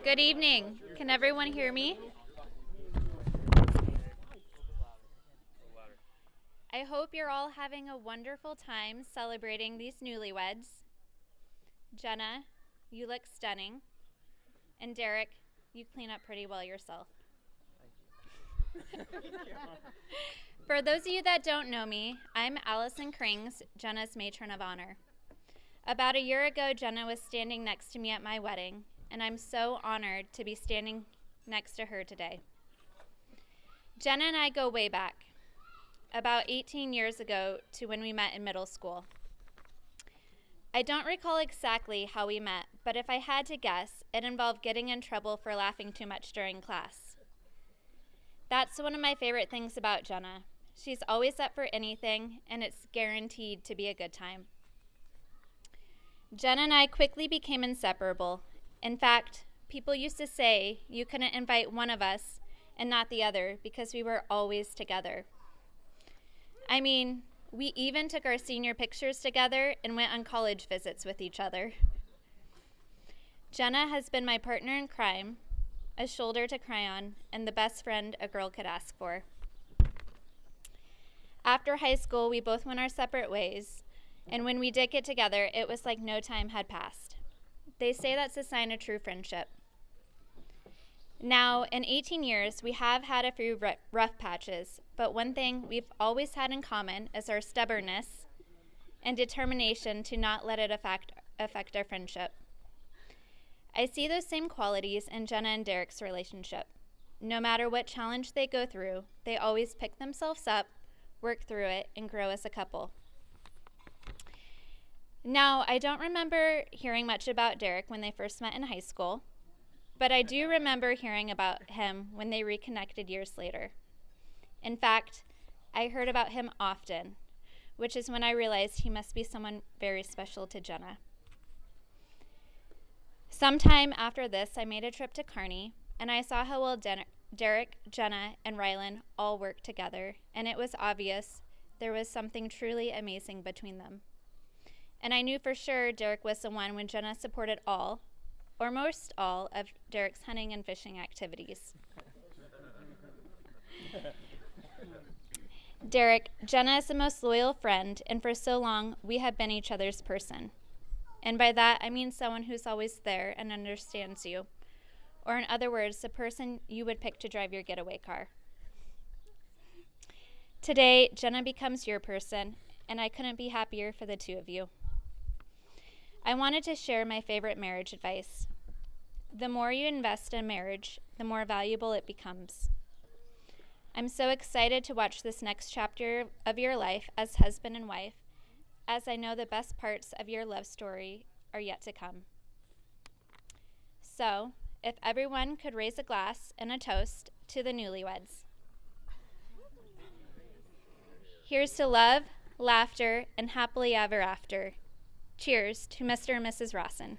Good evening. Can everyone hear me? I hope you're all having a wonderful time celebrating these newlyweds. Jenna, you look stunning. And Derek, you clean up pretty well yourself. Thank you. For those of you that don't know me, I'm Allison Krings, Jenna's matron of honor. About a year ago, Jenna was standing next to me at my wedding, and I'm so honored to be standing next to her today. Jenna and I go way back, about 18 years ago to when we met in middle school. I don't recall exactly how we met, but if I had to guess, it involved getting in trouble for laughing too much during class. That's one of my favorite things about Jenna. She's always up for anything, and it's guaranteed to be a good time. Jenna and I quickly became inseparable. In fact, people used to say you couldn't invite one of us and not the other because we were always together. I mean, we even took our senior pictures together and went on college visits with each other. Jenna has been my partner in crime, a shoulder to cry on, and the best friend a girl could ask for. After high school, we both went our separate ways, and when we did get together, it was like no time had passed. They say that's a sign of true friendship. Now, in 18 years, we have had a few rough patches, but one thing we've always had in common is our stubbornness and determination to not let it affect our friendship. I see those same qualities in Jenna and Derek's relationship. No matter what challenge they go through, they always pick themselves up, work through it, and grow as a couple. Now, I don't remember hearing much about Derek when they first met in high school, but I do remember hearing about him when they reconnected years later. In fact, I heard about him often, which is when I realized he must be someone very special to Jenna. Sometime after this, I made a trip to Kearney, and I saw how well Derek, Jenna, and Rylan all worked together, and it was obvious there was something truly amazing between them. And I knew for sure Derek was the one when Jenna supported all, or most all, of Derek's hunting and fishing activities. Derek, Jenna is the most loyal friend, and for so long, we have been each other's person. And by that, I mean someone who's always there and understands you. Or in other words, the person you would pick to drive your getaway car. Today, Jenna becomes your person, and I couldn't be happier for the two of you. I wanted to share my favorite marriage advice. The more you invest in marriage, the more valuable it becomes. I'm so excited to watch this next chapter of your life as husband and wife, as I know the best parts of your love story are yet to come. So, if everyone could raise a glass and a toast to the newlyweds. Here's to love, laughter, and happily ever after. Cheers to Mr. and Mrs. Rossen.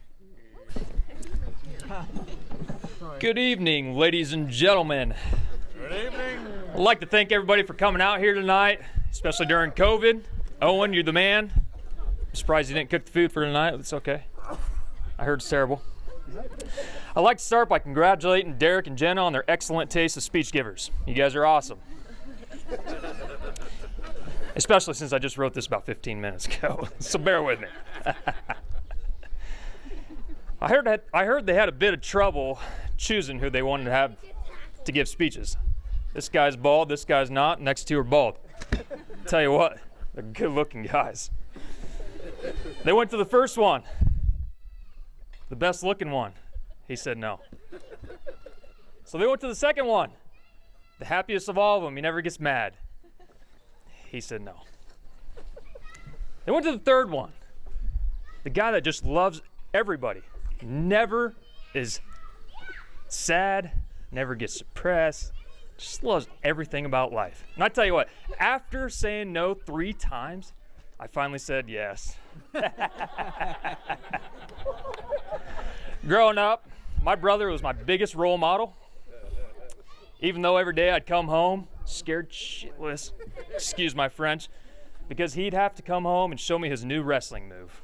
Good evening, ladies and gentlemen. Good evening. I'd like to thank everybody for coming out here tonight, especially during COVID. Owen, you're the man. I'm surprised you didn't cook the food for tonight. It's okay. I heard it's terrible. I'd like to start by congratulating Derek and Jenna on their excellent taste as speech givers. You guys are awesome. Especially since I just wrote this about 15 minutes ago, so bear with me. I heard they had a bit of trouble choosing who they wanted to have to give speeches. This guy's bald, this guy's not, next two are bald. Tell you what, they're good-looking guys. They went to the first one, the best-looking one. He said no. So they went to the second one, the happiest of all of them. He never gets mad. He said no. They went to the third one, the guy that just loves everybody, never is sad, never gets depressed, just loves everything about life. And I tell you what, after saying no 3 times, I finally said yes. Growing up, my brother was my biggest role model. Even though every day I'd come home scared shitless, excuse my French, because he'd have to come home and show me his new wrestling move.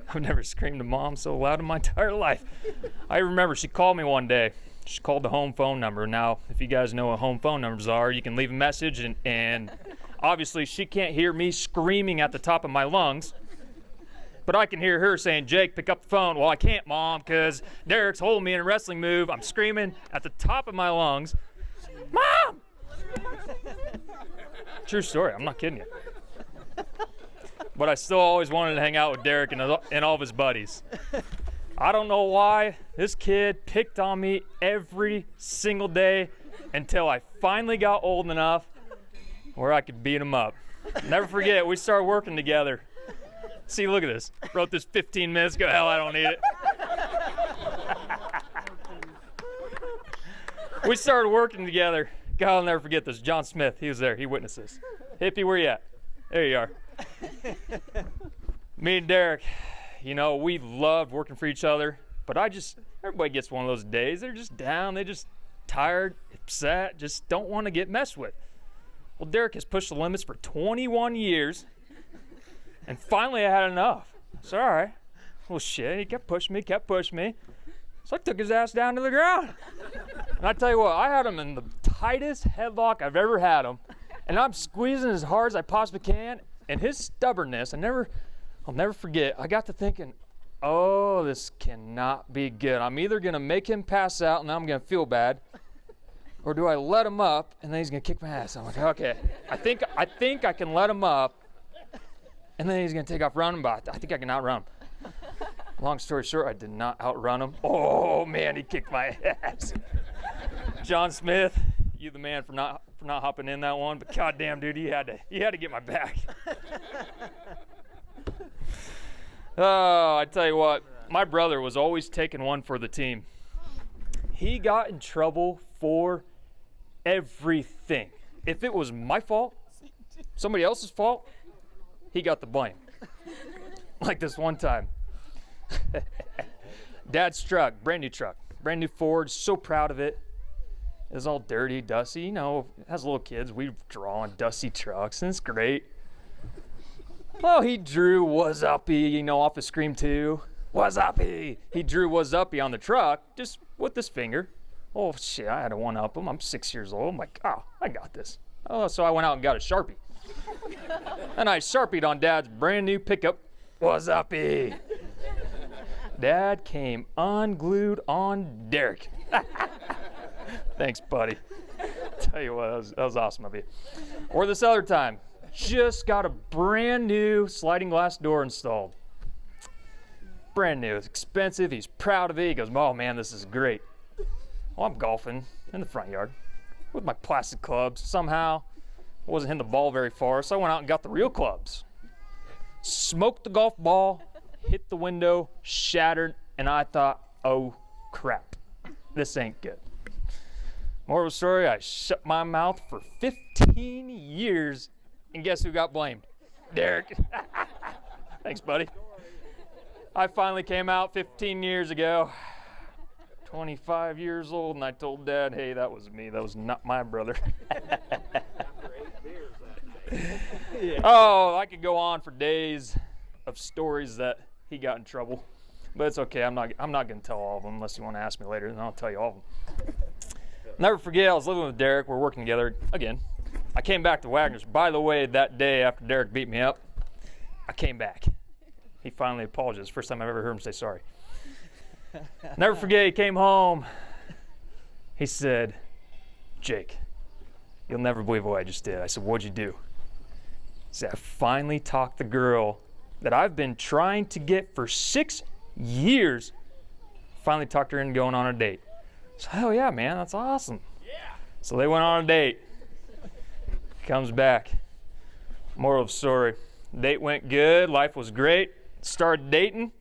I've never screamed at Mom so loud in my entire life. I remember she called me one day. She called the home phone number. Now, if you guys know what home phone numbers are, you can leave a message, and obviously she can't hear me screaming at the top of my lungs. But I can hear her saying, Jake, pick up the phone. Well, I can't, Mom, because Derek's holding me in a wrestling move. I'm screaming at the top of my lungs. Mom! True story. I'm not kidding you. But I still always wanted to hang out with Derek and all of his buddies. I don't know why. This kid picked on me every single day until I finally got old enough where I could beat him up. Never forget, we started working together. See, look at this. Wrote this 15 minutes ago. Hell, I don't need it. We started working together. God, I'll never forget this. John Smith, he was there. He witnessed this. Hippie, where you at? There you are. Me and Derek, you know, we loved working for each other, but everybody gets one of those days. They're just down. They're just tired, upset, just don't want to get messed with. Well, Derek has pushed the limits for 21 years. And finally, I had enough. It's all right. Well, shit, he kept pushing me. So I took his ass down to the ground. And I tell you what, I had him in the tightest headlock I've ever had him. And I'm squeezing as hard as I possibly can. And his stubbornness, I'll never forget, I got to thinking, oh, this cannot be good. I'm either going to make him pass out and I'm going to feel bad, or do I let him up and then he's going to kick my ass? I'm like, okay, I think I can let him up. And then he's going to take off running, but I think I can outrun him. Long story short, I did not outrun him. Oh, man, he kicked my ass. John Smith, you the man for not hopping in that one, but goddamn, dude, you had to get my back. Oh, I tell you what, my brother was always taking one for the team. He got in trouble for everything. If it was my fault, somebody else's fault, he got the blame. Like this one time. Dad's truck, brand new Ford, so proud of it. It was all dirty, dusty. You know, as little kids, we draw on dusty trucks, and it's great. Well, he drew "Was Uppy," you know, off of Scream 2. "Was Uppy." He drew "Was Uppy" on the truck, just with his finger. Oh, shit, I had to one-up him. I'm 6 years old. I'm like, oh, I got this. Oh, so I went out and got a Sharpie. And I Sharpied on Dad's brand new pickup, "Was Uppy." Dad came unglued on Derek. Thanks, buddy. Tell you what, that was awesome of you. Or this other time, just got a brand new sliding glass door installed. Brand new, it's expensive, he's proud of it. He goes, oh man, this is great. Well, I'm golfing in the front yard with my plastic clubs. Somehow, I wasn't hitting the ball very far, so I went out and got the real clubs. Smoked the golf ball, hit the window, shattered, and I thought, oh crap, this ain't good. Moral of the story, I shut my mouth for 15 years, and guess who got blamed? Derek. Thanks, buddy. I finally came out 15 years ago, 25 years old, and I told Dad, hey, that was me. That was not my brother. Oh, I could go on for days of stories that he got in trouble, but it's okay. I'm not going to tell all of them unless you want to ask me later, and I'll tell you all of them. Never forget, I was living with Derek. We're working together again. I came back to Wagner's. By the way, that day after Derek beat me up, I came back. He finally apologized. First time I've ever heard him say sorry. Never forget, he came home. He said, Jake, you'll never believe what I just did. I said, what'd you do? He said, I finally talked the girl that I've been trying to get for 6 years. Finally talked her into going on a date. So, hell yeah, man, that's awesome. Yeah. So they went on a date. Comes back. Moral of the story. Date went good. Life was great. Started dating.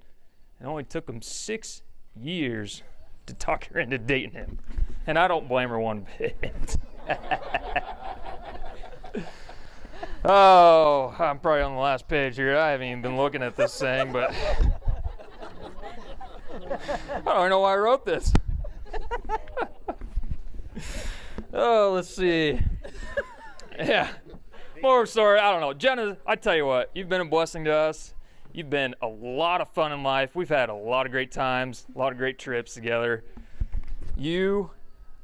It only took him 6 years to talk her into dating him. And I don't blame her one bit. Oh, I'm probably on the last page here. I haven't even been looking at this thing, but I don't even know why I wrote this. Oh, let's see. Yeah. More story, I don't know. Jenna, I tell you what, you've been a blessing to us. You've been a lot of fun in life. We've had a lot of great times, a lot of great trips together. You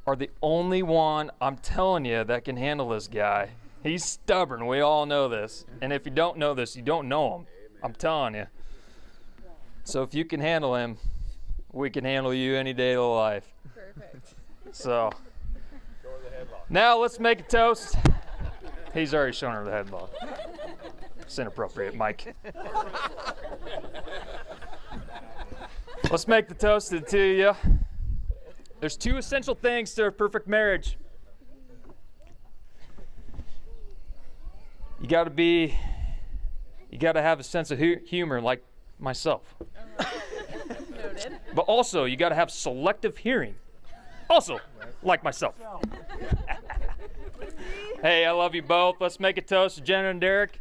are the only one, I'm telling you, that can handle this guy. He's stubborn. We all know this. And if you don't know this, you don't know him. I'm telling you. So if you can handle him, we can handle you any day of the life. Perfect. So now let's make a toast. He's already shown her the headlock. It's inappropriate, Mike. Let's make the toast to the two of you. There's 2 essential things to a perfect marriage. You got to have a sense of humor like myself. Noted. But also, you got to have selective hearing. Also, like myself. Hey, I love you both. Let's make a toast to Jenna and Derek.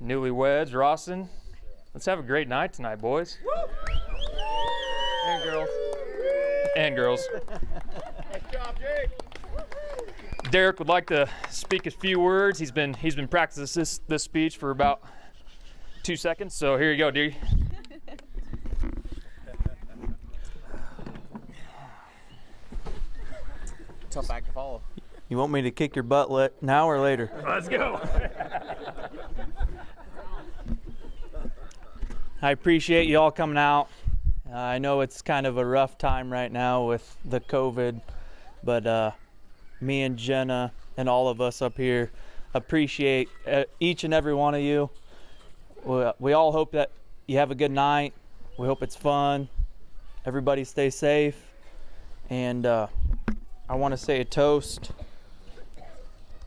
Newlyweds, Rossen. Let's have a great night tonight, boys. And girls. And girls. Nice job, Jake. Derek would like to speak a few words. He's been practicing this speech for about 2 seconds. So here you go, dude. Tough act to follow. You want me to kick your butt now or later? Let's go. I appreciate you all coming out. I know it's kind of a rough time right now with the COVID, but me and Jenna and all of us up here appreciate each and every one of you. We all hope that you have a good night. We hope it's fun. Everybody stay safe. And I want to say a toast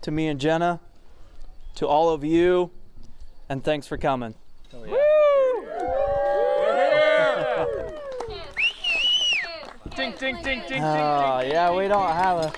to me and Jenna, to all of you, and thanks for coming. Oh, yeah. Ding, ding, ding, ding, ding, ding. Yeah, we don't have a